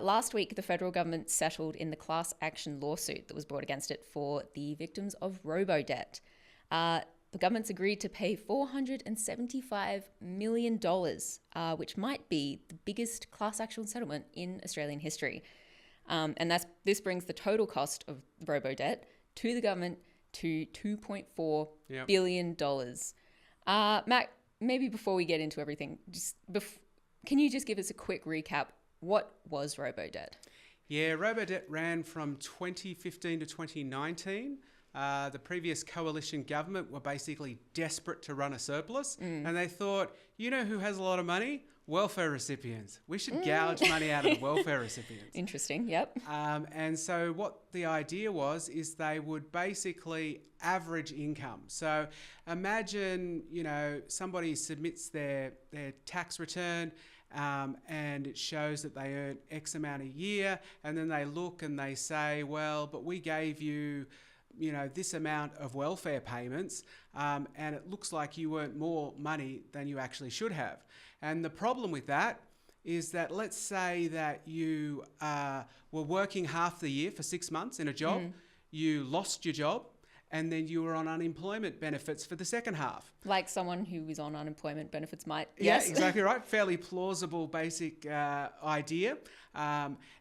Last week, the federal government settled in the class action lawsuit that was brought against it for the victims of Robodebt. The government's agreed to pay $475 million, which might be the biggest class action settlement in Australian history. And this brings the total cost of Robodebt to the government to $2.4 billion. Matt, maybe before we get into everything, can you just give us a quick recap? What was Robodebt? Yeah, Robodebt ran from 2015 to 2019. The previous coalition government were basically desperate to run a surplus, and they thought, you know who has a lot of money? Welfare recipients. We should gouge money out of the welfare recipients. Interesting, yep. And so what the idea was is they would basically average income. So imagine, somebody submits their tax return, and it shows that they earn X amount a year, and then they look and they say, well, but we gave you this amount of welfare payments, and it looks like you earned more money than you actually should have. And the problem with that is that, let's say that you were working half the year for 6 months in a job, you lost your job, and then you were on unemployment benefits for the second half. Like someone who is on unemployment benefits might. Yeah, yes. Exactly right. Fairly plausible basic idea.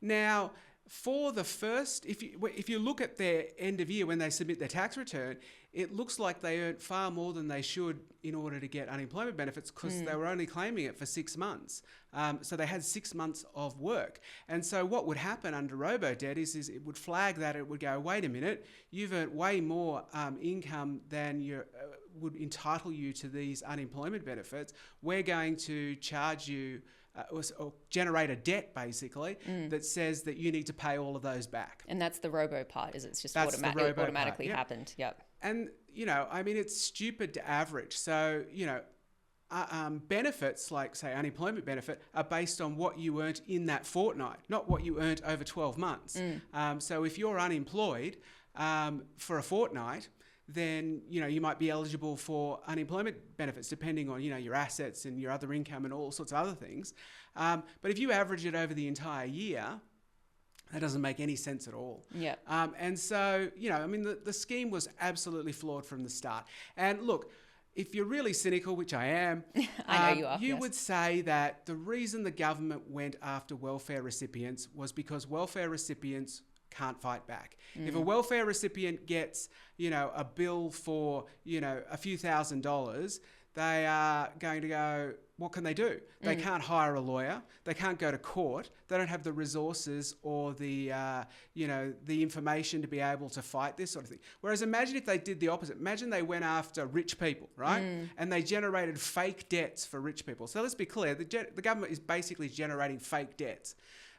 Now, for the first, if you look at their end of year when they submit their tax return, it looks like they earned far more than they should in order to get unemployment benefits, because they were only claiming it for 6 months. So they had 6 months of work. And so what would happen under Robodebt is it would flag that. It would go, wait a minute, you've earned way more income than would entitle you to these unemployment benefits. We're going to charge you or generate a debt, basically, that says that you need to pay all of those back. And that's the robo part, is it's just That's it automatically happened. Yep. And, it's stupid to average. So, benefits like, say, unemployment benefit are based on what you earned in that fortnight, not what you earned over 12 months. So if you're unemployed for a fortnight, then, you might be eligible for unemployment benefits depending on, your assets and your other income and all sorts of other things. But if you average it over the entire year, that doesn't make any sense at all. Yeah. And so, the scheme was absolutely flawed from the start. And look, if you're really cynical, which I am, I know you are. You would say that the reason the government went after welfare recipients was because welfare recipients can't fight back. If a welfare recipient gets, a bill for, a few $1,000s, they are going to go, what can they do? They can't hire a lawyer. They can't go to court. They don't have the resources or the information to be able to fight this sort of thing. Whereas imagine if they did the opposite. Imagine they went after rich people, right? And they generated fake debts for rich people. So let's be clear, the government is basically generating fake debts.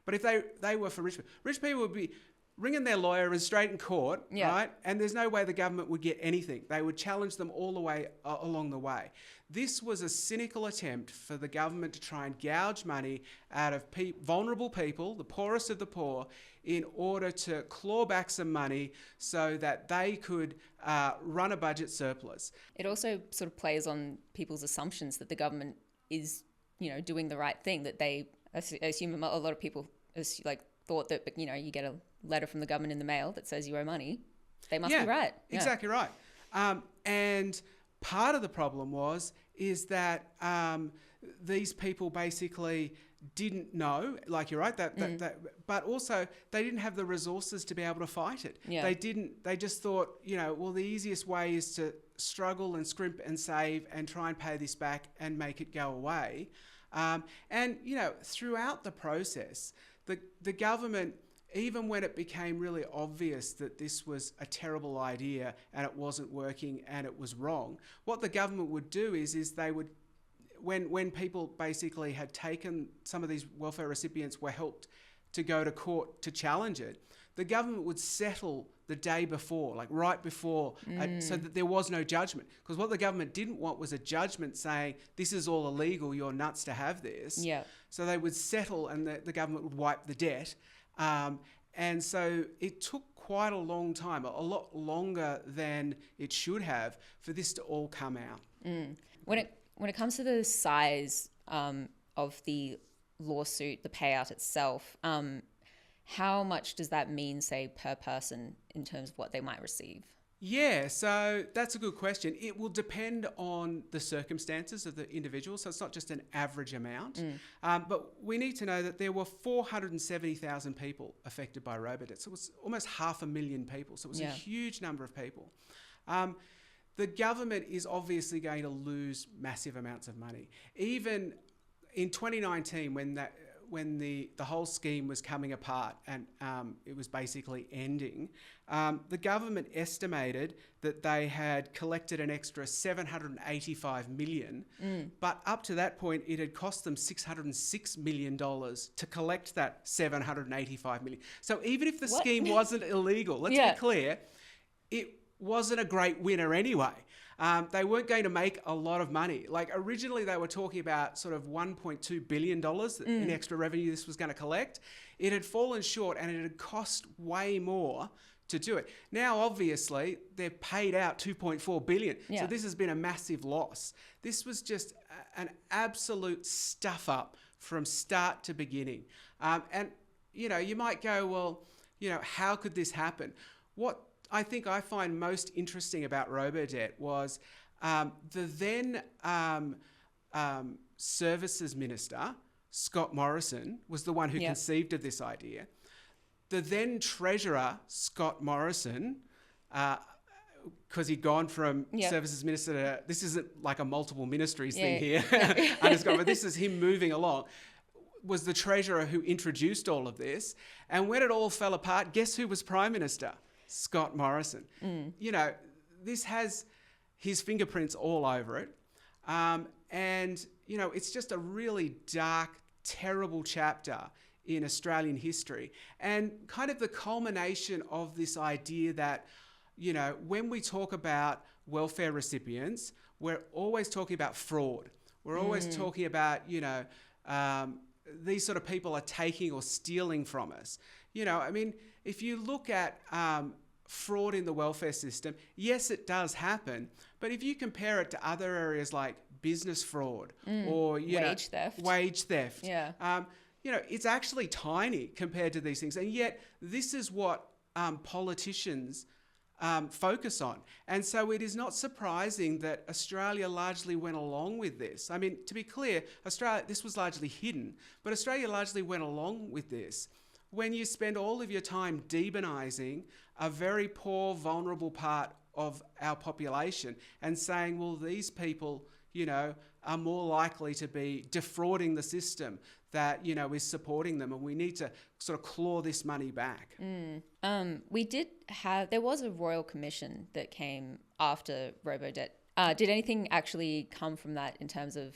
But if they were for rich people would be ringing their lawyer and straight in court, right? And there's no way the government would get anything. They would challenge them all the way along the way. This was a cynical attempt for the government to try and gouge money out of vulnerable people, the poorest of the poor, in order to claw back some money so that they could run a budget surplus. It also sort of plays on people's assumptions that the government is, doing the right thing, that they assume a lot of people thought that, you get a letter from the government in the mail that says you owe money. They must be right. Yeah. Exactly right. And part of the problem is that these people basically didn't know, like you're right, but also they didn't have the resources to be able to fight it. Yeah. They just thought, the easiest way is to struggle and scrimp and save and try and pay this back and make it go away. And throughout the process, the government, even when it became really obvious that this was a terrible idea and it wasn't working and it was wrong, what the government would do is they would, when people basically had taken, some of these welfare recipients were helped to go to court to challenge it, the government would settle the day before, like right before, so that there was no judgment. Because what the government didn't want was a judgment saying, this is all illegal, you're nuts to have this. Yeah. So they would settle and the government would wipe the debt. And so it took quite a long time, a lot longer than it should have, for this to all come out. When it comes to the size of the lawsuit, the payout itself, how much does that mean, say, per person in terms of what they might receive? Yeah, so that's a good question. It will depend on the circumstances of the individual, so it's not just an average amount. But we need to know that there were 470,000 people affected by Robodebt, so it was almost 500,000 people, so it was a huge number of people. The government is obviously going to lose massive amounts of money. Even in 2019, when the whole scheme was coming apart and it was basically ending, the government estimated that they had collected an extra 785 million, but up to that point, it had cost them $606 million to collect that 785 million. So even if the scheme wasn't illegal, let's be clear, it wasn't a great winner anyway. They weren't going to make a lot of money. Like originally they were talking about sort of $1.2 billion in extra revenue this was going to collect. It had fallen short and it had cost way more to do it. Now, obviously, they've paid out $2.4 billion. So this has been a massive loss. This was just an absolute stuff up from start to beginning. And, you know, you might go, well, you know, how could this happen? What I think I find most interesting about Robodebt was the then Services Minister, Scott Morrison, was the one who conceived of this idea. The then Treasurer, Scott Morrison, because he'd gone from Services Minister to, this isn't like a multiple ministries thing here, but this is him moving along, was the Treasurer who introduced all of this. And when it all fell apart, guess who was Prime Minister? Scott Morrison. You know, this has his fingerprints all over it. And, you know, it's just a really dark, terrible chapter in Australian history. And kind of the culmination of this idea that, you know, when we talk about welfare recipients, we're always talking about fraud. We're always talking about, you know, these sort of people are taking or stealing from us. You know, I mean, if you look at fraud in the welfare system, yes, it does happen. But if you compare it to other areas like business fraud or wage theft, you know, it's actually tiny compared to these things. And yet, this is what politicians focus on. And so it is not surprising that Australia largely went along with this. I mean, to be clear, this was largely hidden, but Australia largely went along with this. When you spend all of your time demonising a very poor, vulnerable part of our population and saying, well, these people, you know, are more likely to be defrauding the system that, you know, is supporting them, and we need to sort of claw this money back. There was a royal commission that came after Robodebt. Did anything actually come from that in terms of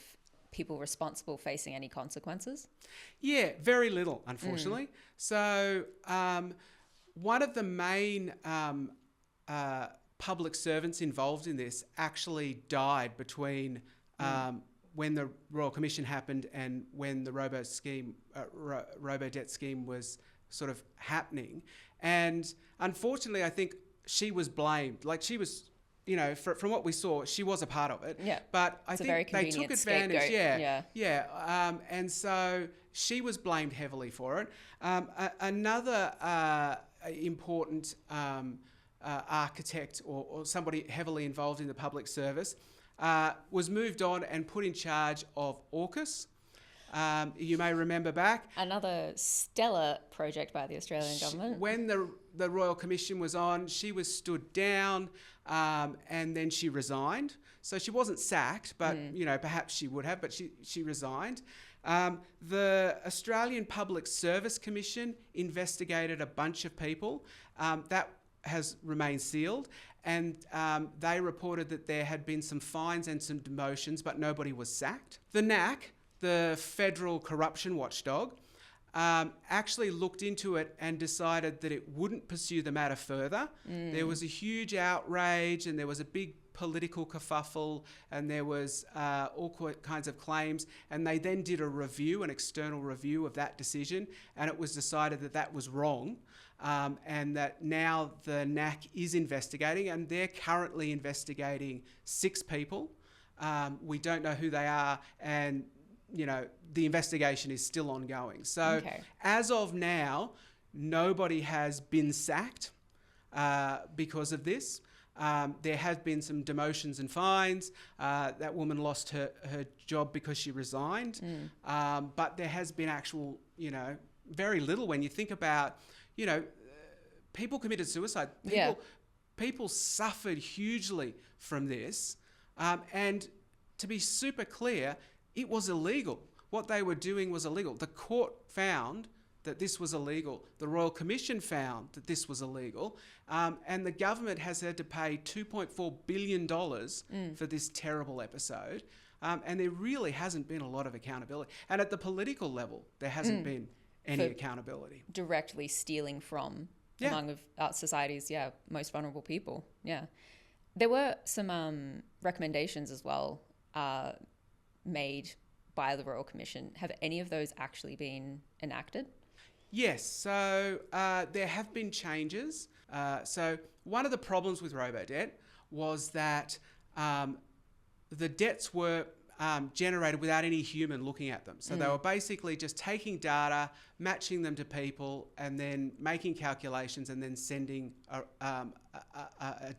people responsible facing any consequences? Yeah, very little, unfortunately. So one of the main public servants involved in this actually died between when the Royal Commission happened and when the Robodebt scheme was sort of happening. And unfortunately, I think she was blamed. Like she was, you know, from what we saw, she was a part of it. Yeah. But I think they took advantage. And so she was blamed heavily for it. Another important architect or somebody heavily involved in the public service was moved on and put in charge of AUKUS. You may remember back. Another stellar project by the Australian government. When the Royal Commission was on, she was stood down and then she resigned. So she wasn't sacked, but you know, perhaps she would have, but she resigned. The Australian Public Service Commission investigated a bunch of people. That has remained sealed. And they reported that there had been some fines and some demotions, but nobody was sacked. The NAC, the Federal Corruption Watchdog, actually looked into it and decided that it wouldn't pursue the matter further. There was a huge outrage and there was a big political kerfuffle and there was all kinds of claims, and they then did a review, an external review of that decision, and it was decided that that was wrong. And that now the NAC is investigating, and they're currently investigating 6 people. We don't know who they are, and the investigation is still ongoing. So Okay. as of now, nobody has been sacked because of this. There have been some demotions and fines. That woman lost her job because she resigned. But there has been actual, very little when you think about, people committed suicide. People suffered hugely from this. And to be super clear, it was illegal. What they were doing was illegal. The court found that this was illegal. The Royal Commission found that this was illegal. And the government has had to pay $2.4 billion for this terrible episode. And there really hasn't been a lot of accountability. And at the political level, there hasn't been any accountability. Directly stealing from among our society's most vulnerable people. Yeah. There were some recommendations as well made by the Royal Commission. Have any of those actually been enacted? Yes, so there have been changes. So one of the problems with Robodebt was that the debts were generated without any human looking at them. So they were basically just taking data, matching them to people, and then making calculations and then sending a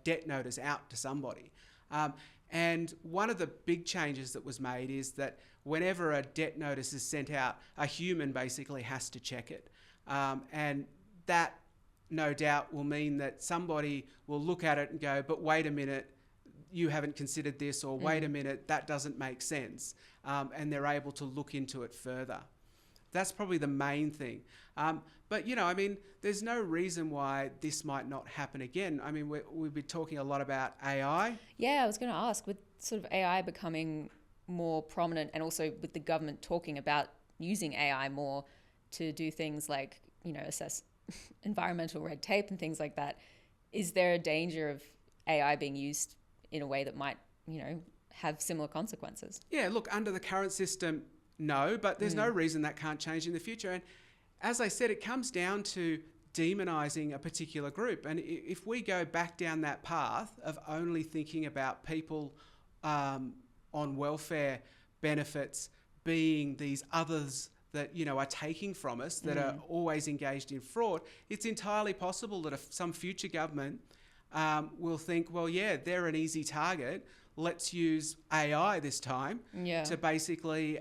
debt notice out to somebody. And one of the big changes that was made is that whenever a debt notice is sent out, a human basically has to check it. And that, no doubt, will mean that somebody will look at it and go, but wait a minute, you haven't considered this, or wait a minute, that doesn't make sense. And they're able to look into it further. That's probably the main thing. But, there's no reason why this might not happen again. I mean, we've been talking a lot about AI. Yeah, I was going to ask, with sort of AI becoming more prominent, and also with the government talking about using AI more to do things like, assess environmental red tape and things like that, is there a danger of AI being used in a way that might, have similar consequences? Yeah, look, under the current system, no, but there's no reason that can't change in the future. And as I said, it comes down to demonising a particular group. And if we go back down that path of only thinking about people on welfare benefits being these others that, are taking from us, that are always engaged in fraud, it's entirely possible that if some future government will think, well, yeah, they're an easy target, let's use AI this time to basically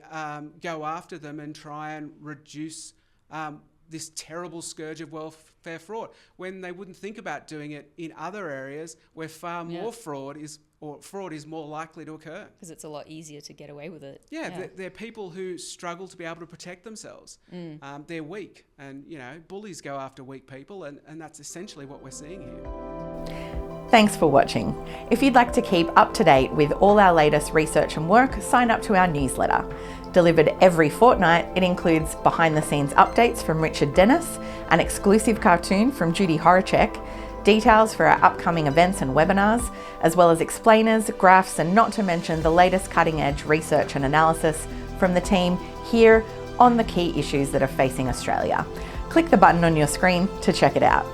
go after them and try and reduce this terrible scourge of welfare fraud, when they wouldn't think about doing it in other areas where far more fraud is more likely to occur. Because it's a lot easier to get away with it. They're people who struggle to be able to protect themselves. They're weak, and bullies go after weak people, and that's essentially what we're seeing here. Thanks for watching. If you'd like to keep up to date with all our latest research and work, sign up to our newsletter. Delivered every fortnight, it includes behind-the-scenes updates from Richard Dennis, an exclusive cartoon from Judy Horacek, details for our upcoming events and webinars, as well as explainers, graphs, and not to mention the latest cutting-edge research and analysis from the team here on the key issues that are facing Australia. Click the button on your screen to check it out.